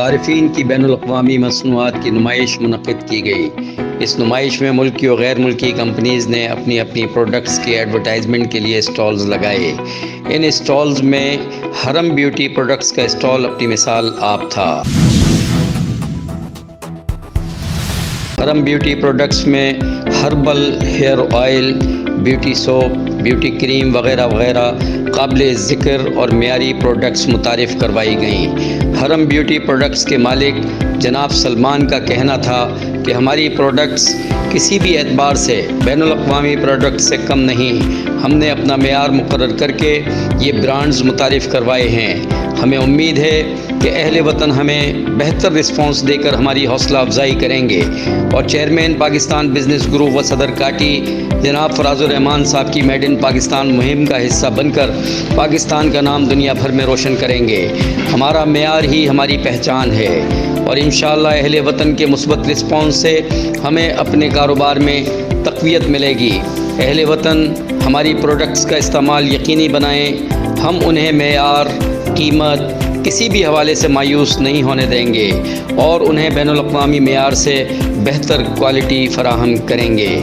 صارفین کی بین الاقوامی مصنوعات کی نمائش منعقد کی گئی۔ اس نمائش میں ملکی و غیر ملکی کمپنیز نے اپنی پروڈکٹس کی ایڈورٹائزمنٹ کے لیے اسٹالز لگائے۔ ان اسٹالز میں حرم بیوٹی پروڈکٹس کا اسٹال اپنی مثال آپ تھا۔ حرم بیوٹی پروڈکٹس میں herbal hair oil, beauty soap, beauty cream وغیرہ وغیرہ قابل ذکر اور معیاری پروڈکٹس متعارف کروائی گئیں۔ حرم بیوٹی پروڈکٹس کے مالک جناب سلمان کا کہنا تھا کہ ہماری پروڈکٹس کسی بھی اعتبار سے بین الاقوامی پروڈکٹس سے کم نہیں۔ ہم نے اپنا معیار مقرر کر کے یہ برانڈز متعارف کروائے ہیں۔ ہمیں امید ہے کہ اہل وطن ہمیں بہتر رسپانس دے کر ہماری حوصلہ افزائی کریں گے اور چیئرمین پاکستان بزنس گروپ و صدر کاٹی جناب فراز الرحمان صاحب کی میڈ ان پاکستان مہم کا حصہ بن کر پاکستان کا نام دنیا بھر میں روشن کریں گے۔ ہمارا معیار ہی ہماری پہچان ہے اور انشاءاللہ اہل وطن کے مثبت رسپانس سے ہمیں اپنے کاروبار میں تقویت ملے گی۔ اہل وطن ہماری پروڈکٹس کا استعمال یقینی بنائیں۔ ہم انہیں معیار، قیمت کسی بھی حوالے سے مایوس نہیں ہونے دیں گے اور انہیں بین الاقوامی معیار سے بہتر کوالٹی فراہم کریں گے۔